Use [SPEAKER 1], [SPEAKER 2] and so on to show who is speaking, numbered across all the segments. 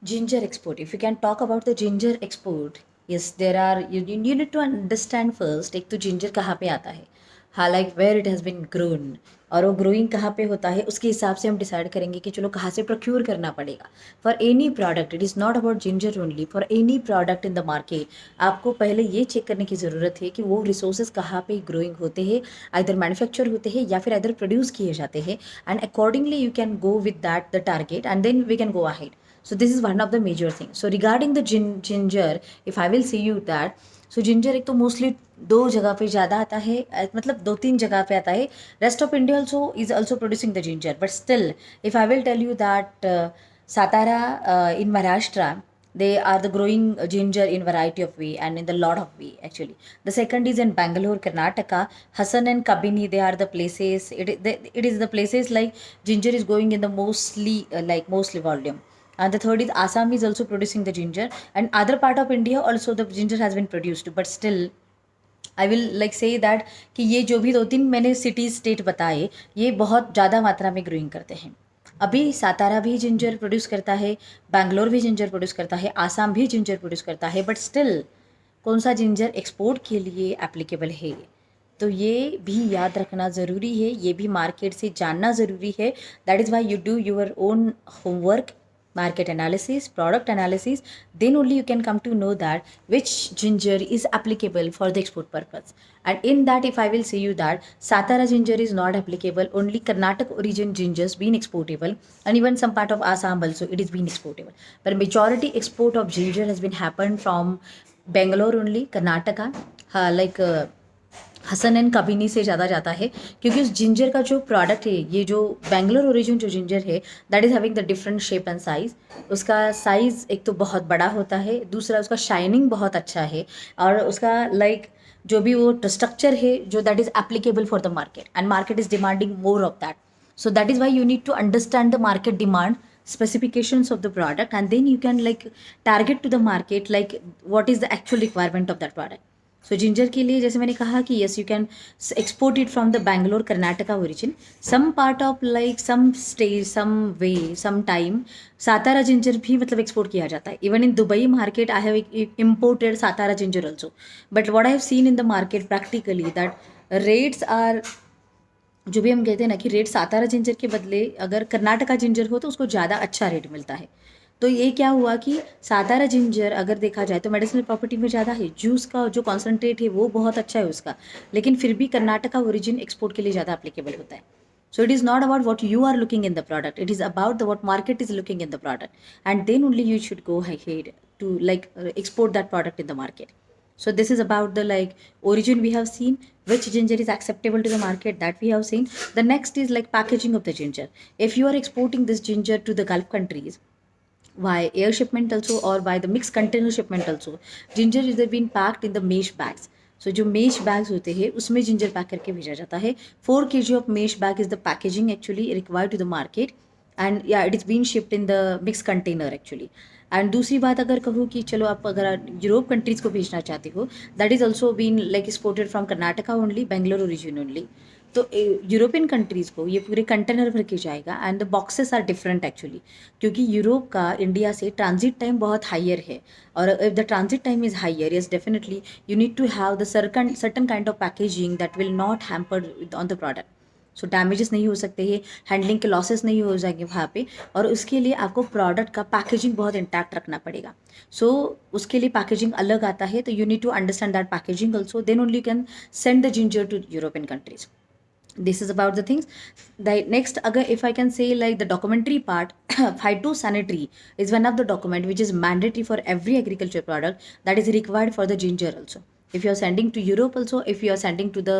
[SPEAKER 1] Ginger export. If you can talk about the ginger export, yes, there are you need to understand first एक तो ginger कहाँ पे आता है, हाँ like where it has been grown, और वो ग्रोइंग कहाँ पे होता है उसके हिसाब से हम डिसाइड करेंगे कि चलो कहाँ से प्रोक्यूर करना पड़ेगा for any product. It is not about ginger only. For any product in the market आपको पहले ये चेक करने की ज़रूरत है कि वो रिसोर्सेज कहाँ पे ग्रोइंग होते हैं, इधर मैन्युफैक्चर होते हैं या फिर इधर प्रोड्यूस किए जाते हैं, and accordingly you can go with that the target and then we can go ahead. So this is one of the major things. So regarding the ginger, if I will say you that, so ginger एक तो mostly दो जगह पे ज़्यादा आता है, मतलब दो तीन जगह पे आता है. Rest of India also is also producing the ginger, but still if I will tell you that Satara in Maharashtra, they are the growing ginger in variety of way and in the lot of way actually. The second is in Bangalore, Karnataka. Hassan and Kabini, they are the places. It is the places like ginger is going in the mostly mostly volume. And the third is Assam is also producing the ginger, and other part of India also the ginger has been produced, but still I will like say that कि ये जो भी दो तीन मैंने cities state बताए ये बहुत ज़्यादा मात्रा में ग्रोइंग करते हैं. अभी सातारा भी जिंजर प्रोड्यूस करता है, बैंगलोर भी जिंजर प्रोड्यूस करता है, आसाम भी जिंजर प्रोड्यूस करता है, बट स्टिल कौन सा जिंजर एक्सपोर्ट के लिए एप्लीकेबल है, तो ये भी याद रखना ज़रूरी है, ये भी मार्केट से जानना ज़रूरी है. That is why you do your own homework, market analysis, product analysis, then only you can come to know that which ginger is applicable for the export purpose. And in that, if I will say you that Satara ginger is not applicable, only Karnataka origin gingers being exportable, and even some part of Assam also it is being exportable. But majority export of ginger has been happened from Bangalore only, Karnataka, Hassan and Kabini से ज़्यादा जाता है, क्योंकि उस ginger का जो product है, ये जो बेंगलोर ओरिजिन जो जिंजर है, that is having the different shape and size. उसका साइज़ एक तो बहुत बड़ा होता है, दूसरा उसका शाइनिंग बहुत अच्छा है, और उसका जो भी वो स्ट्रक्चर है जो that is applicable for the market, and market is demanding more of that. So that is why you need to understand the market demand, specifications of the product, and then you can target to the market what is the actual requirement of that product. So ginger के लिए जैसे मैंने कहा कि yes you can export it from the Bangalore Karnataka origin, some part of some stage some way some time Satara ginger भी मतलब export किया जाता है. Even in Dubai market I have imported Satara ginger also, but what I have seen in the market practically that rates are, जो भी हम कहते हैं ना कि रेट सातारा जिंजर के बदले अगर कर्नाटका जिंजर हो तो उसको ज़्यादा अच्छा रेट मिलता है. तो ये क्या हुआ कि सातारा जिंजर अगर देखा जाए तो मेडिसिनल प्रॉपर्टी में ज़्यादा है, जूस का जो कॉन्सेंट्रेट है वो बहुत अच्छा है उसका, लेकिन फिर भी कर्नाटका ओरिजिन एक्सपोर्ट के लिए ज़्यादा एप्लीकेबल होता है. So it is not about what you are looking in the product, it is about what market is looking in the product, and then only you should go ahead to export that product in the market. So this is about the origin we have seen, which ginger is acceptable to the market, that we have seen. The next is packaging of the ginger. If you are exporting this ginger to the Gulf countries by air shipment also or by the mixed container shipment also, ginger is been packed in the mesh bags. सो जो mesh bags होते हैं उसमें ginger pack करके भेजा जाता है. 4 kg of mesh bag is the packaging actually required to the market, and या it is been shift in the mix container actually. And दूसरी बात अगर कहूँ कि चलो आप अगर यूरोप कंट्रीज़ को भेजना चाहते हो, that is also been exported from Karnataka only, Bangalore origin only. तो यूरोपियन कंट्रीज़ को ये पूरे कंटेनर भर के जाएगा, and the boxes are different actually, क्योंकि यूरोप का इंडिया से ट्रांजिट टाइम बहुत हायर है, और if the transit time is higher, yes definitely you need to have the certain kind of packaging that will not hamper on the product. So damages नहीं हो सकते हैं, handling के losses नहीं हो जाएंगे वहाँ पे, और उसके लिए आपको प्रोडक्ट का पैकेजिंग बहुत इंटैक्ट रखना पड़ेगा. सो उसके लिए पैकेजिंग अलग आता है, तो you need to understand that packaging also, then only you can send the ginger to European countries. This is about the things. The next, agar if I can say the documentary part, phytosanitary is one of the document which is mandatory for every agriculture product, that is required for the ginger also. If you are sending to Europe also, if you are sending to the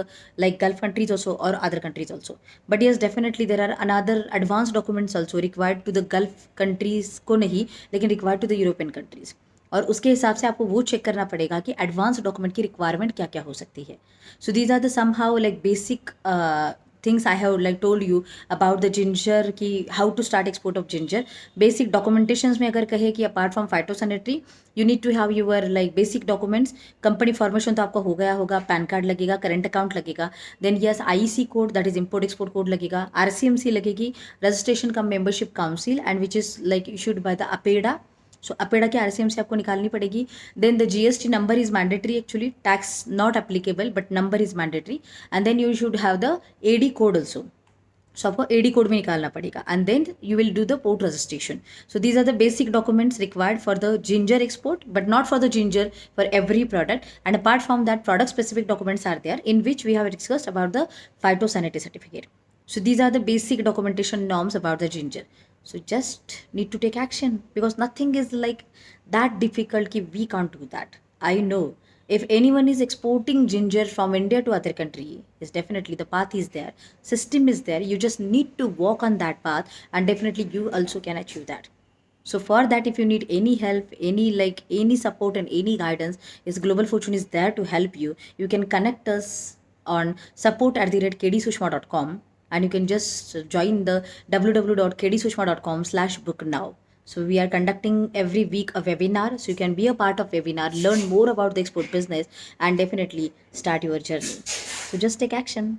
[SPEAKER 1] Gulf countries also or other countries also. But yes, definitely there are another advanced documents also required to the Gulf countries को नहीं, लेकिन required to the European countries. और उसके हिसाब से आपको वो check करना पड़ेगा कि एडवांस डॉक्यूमेंट की रिक्वायरमेंट क्या क्या हो सकती है. So these are the somehow basic things I have told you about the ginger की how to start export of ginger. Basic documentation में अगर कहे कि apart from phytosanitary you need to have your basic documents. Company formation तो आपका हो गया होगा, पैन कार्ड लगेगा, करेंट अकाउंट लगेगा, then yes IEC code that is import export code लगेगा, RCMC लगेगी, registration cum membership council, and which is issued by the APEDA, so APEDA के आरसीएम से आपको निकालनी पड़ेगी. Then the GST number is mandatory actually, tax not applicable but number is mandatory. And then you should have the AD code also. So आपको AD code में निकालना पड़ेगा. And then you will do the port registration. So these are the basic documents required for the ginger export, but not for the ginger, for every product. And apart from that, product specific documents are there in which we have discussed about the phytosanitary certificate. So these are the basic documentation norms about the ginger. So just need to take action, because nothing is like that difficult ki we can't do that. I know if anyone is exporting ginger from India to other country, is definitely the path is there, system is there, you just need to walk on that path, and definitely you also can achieve that. So for that, if you need any help, any support and any guidance, is Global Fortune is there to help you. You can connect us on support@kdsushma.com, and you can just join the www.kdsushma.com/book now. So we are conducting every week a webinar, so you can be a part of webinar, learn more about the export business, and definitely start your journey. So just take action.